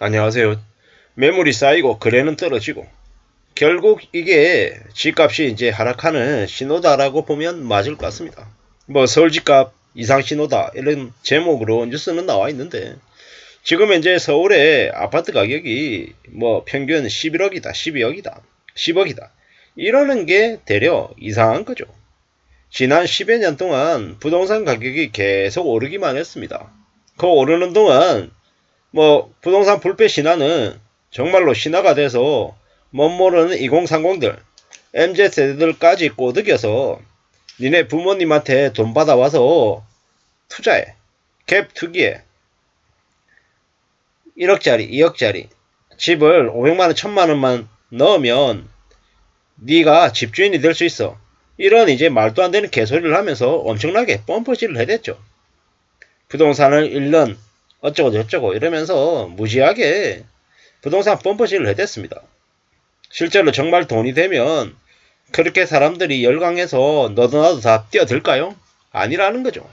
안녕하세요. 매물이 쌓이고 거래는 떨어지고 결국 이게 집값이 이제 하락하는 신호다라고 보면 맞을 것 같습니다. 뭐 서울 집값 이상 신호다 이런 제목으로 뉴스는 나와 있는데 지금 현재 서울의 아파트 가격이 뭐 평균 11억이다, 12억이다, 10억이다 이러는 게 되려 이상한 거죠. 지난 10여 년 동안 부동산 가격이 계속 오르기만 했습니다. 그 오르는 동안 뭐 부동산 불패 신화는 정말로 신화가 돼서 못 모르는 2030들 MZ세대들까지 꼬드겨서 니네 부모님한테 돈 받아와서 투자해, 갭 투기해, 1억짜리 2억짜리 집을 500만원 1000만원만 넣으면 네가 집주인이 될 수 있어, 이런 이제 말도 안 되는 개소리를 하면서 엄청나게 펌프질을 해댔죠. 부동산을 1년 어쩌고 저쩌고 이러면서 무지하게 부동산 펌프질을 해댔습니다. 실제로 정말 돈이 되면 그렇게 사람들이 열광해서 너도 나도 다 뛰어들까요? 아니라는 거죠.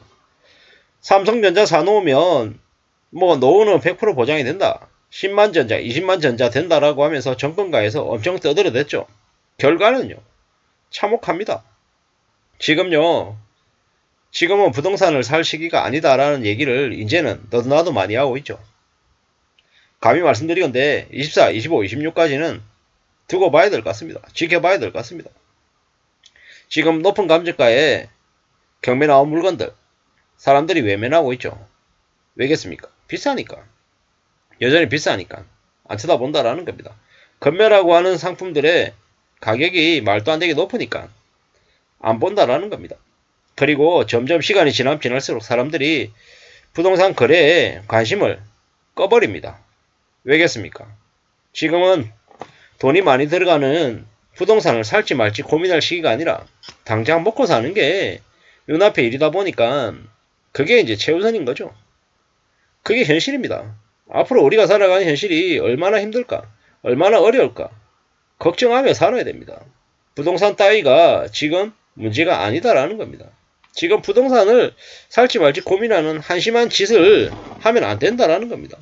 삼성전자 사놓으면 뭐 노후는 100% 보장이 된다, 10만 전자 20만 전자 된다라고 하면서 정권가에서 엄청 떠들어댔죠. 결과는요 참혹합니다. 지금은 부동산을 살 시기가 아니다라는 얘기를 이제는 너도 나도 많이 하고 있죠. 감히 말씀드리건데 24, 25, 26까지는 두고 봐야 될 것 같습니다. 지켜봐야 될 것 같습니다. 지금 높은 감정가에 경매 나온 물건들 사람들이 외면하고 있죠. 왜겠습니까? 비싸니까. 여전히 비싸니까 안 쳐다본다라는 겁니다. 건매라고 하는 상품들의 가격이 말도 안 되게 높으니까 안 본다라는 겁니다. 그리고 점점 시간이 지날수록 사람들이 부동산 거래에 관심을 꺼버립니다. 왜겠습니까? 지금은 돈이 많이 들어가는 부동산을 살지 말지 고민할 시기가 아니라 당장 먹고 사는 게 눈앞의 일이다 보니까 그게 이제 최우선인 거죠. 그게 현실입니다. 앞으로 우리가 살아가는 현실이 얼마나 힘들까, 얼마나 어려울까 걱정하며 살아야 됩니다. 부동산 따위가 지금 문제가 아니다라는 겁니다. 지금 부동산을 살지 말지 고민하는 한심한 짓을 하면 안 된다라는 겁니다.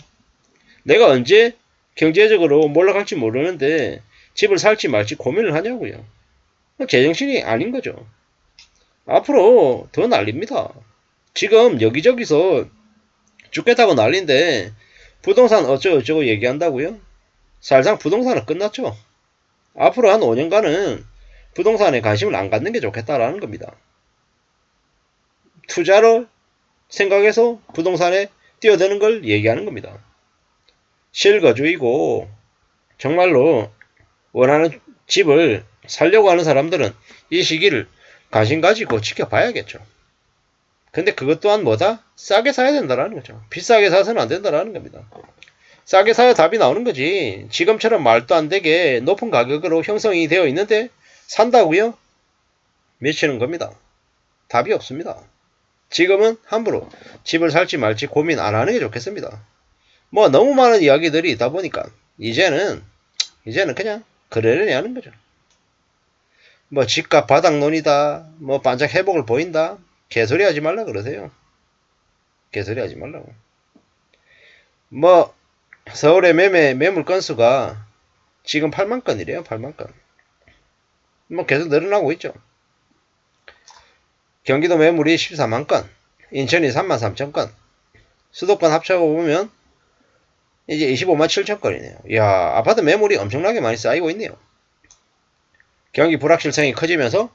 내가 언제 경제적으로 몰락할지 모르는데 집을 살지 말지 고민을 하냐고요. 제정신이 아닌 거죠. 앞으로 더 난립니다. 지금 여기저기서 죽겠다고 난린데 부동산 어쩌고저쩌고 얘기한다고요? 사실상 부동산은 끝났죠. 앞으로 한 5년간은 부동산에 관심을 안 갖는 게 좋겠다라는 겁니다. 투자로 생각해서 부동산에 뛰어드는 걸 얘기하는 겁니다. 실거주이고 정말로 원하는 집을 살려고 하는 사람들은 이 시기를 관심 가지고 지켜봐야겠죠. 근데 그것 또한 뭐다? 싸게 사야 된다라는 거죠. 비싸게 사서는 안 된다라는 겁니다. 싸게 사야 답이 나오는 거지. 지금처럼 말도 안 되게 높은 가격으로 형성이 되어 있는데 산다고요? 미치는 겁니다. 답이 없습니다. 지금은 함부로 집을 살지 말지 고민 안 하는 게 좋겠습니다. 뭐 너무 많은 이야기들이 있다 보니까 이제는 그냥 그러려니 하는 거죠. 뭐 집값 바닥론이다, 뭐 반짝 회복을 보인다, 개소리 하지 말라 그러세요. 개소리 하지 말라고. 뭐 서울의 매물 건수가 지금 8만 건이래요. 8만 건. 뭐 계속 늘어나고 있죠. 경기도 매물이 14만 건, 인천이 3만 3천 건, 수도권 합쳐고 보면 이제 25만 7천 건이네요. 이야, 아파트 매물이 엄청나게 많이 쌓이고 있네요. 경기 불확실성이 커지면서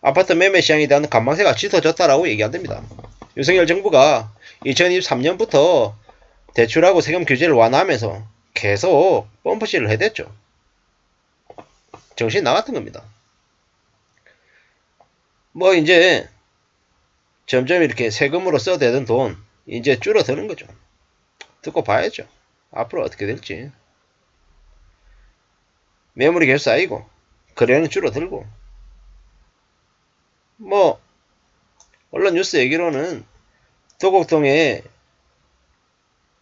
아파트 매매 시장에 대한 관망세가 짙어졌다라고 얘기한답니다. 윤석열 정부가 2023년부터 대출하고 세금 규제를 완화하면서 계속 펌프질을 해댔죠. 정신 나갔던 겁니다. 뭐 이제 점점 이렇게 세금으로 써대던 돈 이제 줄어드는 거죠. 듣고 봐야죠. 앞으로 어떻게 될지. 매물이 계속 쌓이고 거래는 줄어들고, 뭐 언론 뉴스 얘기로는 도곡동에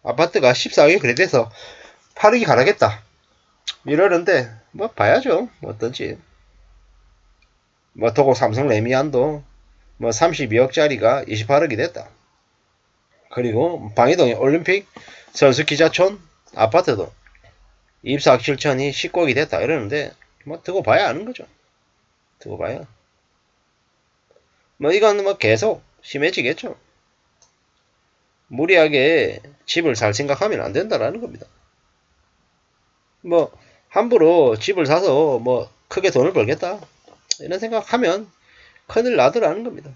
아파트가 14억에 거래돼서 8억이 가라겠다 이러는데 뭐 봐야죠. 어떤지. 뭐 도곡 삼성 레미안도 뭐 32억짜리가 28억이 됐다. 그리고 방이동의 올림픽 선수 기자촌 아파트도 24억 7천이 19억이 됐다 이러는데 뭐 두고 봐야 아는 거죠. 두고 봐야. 뭐 이건 뭐 계속 심해지겠죠. 무리하게 집을 살 생각하면 안 된다라는 겁니다. 뭐 함부로 집을 사서 뭐 크게 돈을 벌겠다 이런 생각하면 큰일 나더라는 겁니다.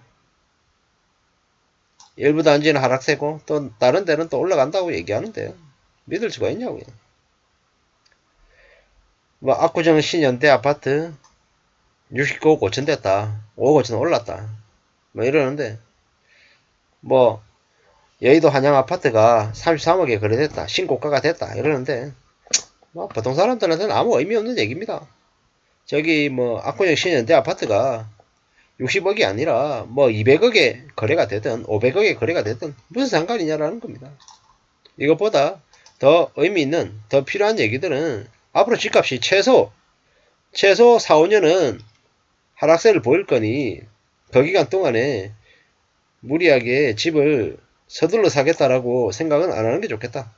일부 단지는 하락세고 또 다른 데는 또 올라간다고 얘기하는데 믿을 수가 있냐고요. 뭐 압구정 신현대 아파트 69억 5천 됐다. 5억 5천 올랐다. 뭐 이러는데 뭐 여의도 한양 아파트가 33억에 거래됐다. 신고가가 됐다. 이러는데 뭐 보통 사람들한테는 아무 의미 없는 얘기입니다. 저기 뭐 압구정 신현대 아파트가 60억이 아니라 뭐 200억에 거래가 되든 500억에 거래가 되든 무슨 상관이냐라는 겁니다. 이것보다 더 의미 있는 더 필요한 얘기들은 앞으로 집값이 최소 4, 5년은 하락세를 보일 거니 그 기간 동안에 무리하게 집을 서둘러 사겠다라고 생각은 안 하는 게 좋겠다.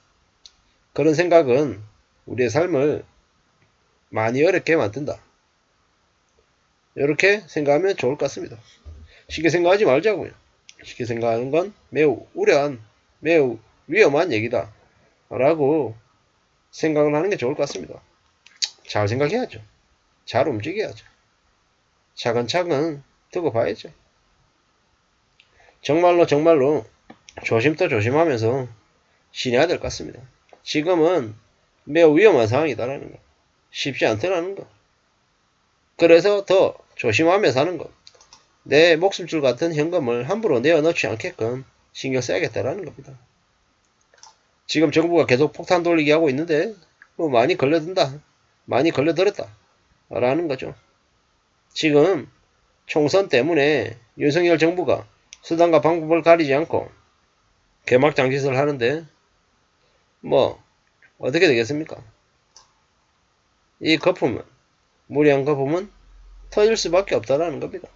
그런 생각은 우리의 삶을 많이 어렵게 만든다. 이렇게 생각하면 좋을 것 같습니다. 쉽게 생각하지 말자고요. 쉽게 생각하는 건 매우 우려한, 매우 위험한 얘기다. 라고 생각을 하는 게 좋을 것 같습니다. 잘 생각해야죠. 잘 움직여야죠. 차근차근 두고 봐야죠. 정말로 조심도 조심하면서 지내야 될 것 같습니다. 지금은 매우 위험한 상황이다라는 거. 쉽지 않더라는 거. 그래서 더 조심하며 사는 것. 내 목숨줄 같은 현금을 함부로 내어놓지 않게끔 신경 써야겠다라는 겁니다. 지금 정부가 계속 폭탄 돌리기 하고 있는데 뭐 많이 걸려든다. 많이 걸려들었다. 라는 거죠. 지금 총선 때문에 윤석열 정부가 수단과 방법을 가리지 않고 개막장짓을 하는데 뭐 어떻게 되겠습니까? 이 거품은 무리한 거품은 터질 수밖에 없다라는 겁니다.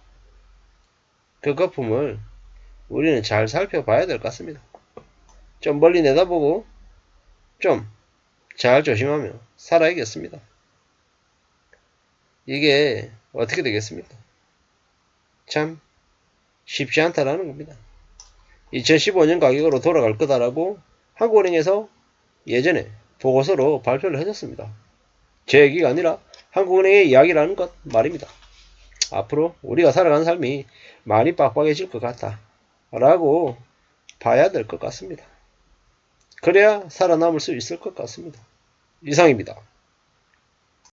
그 거품을 우리는 잘 살펴봐야 될 것 같습니다. 좀 멀리 내다보고 좀 잘 조심하며 살아야겠습니다. 이게 어떻게 되겠습니까? 참 쉽지 않다라는 겁니다. 2015년 가격으로 돌아갈 거다라고 한국은행에서 예전에 보고서로 발표를 해줬습니다. 제 얘기가 아니라 한국은행의 이야기라는 것 말입니다. 앞으로 우리가 살아가는 삶이 많이 빡빡해질 것 같다 라고 봐야 될 것 같습니다. 그래야 살아남을 수 있을 것 같습니다. 이상입니다.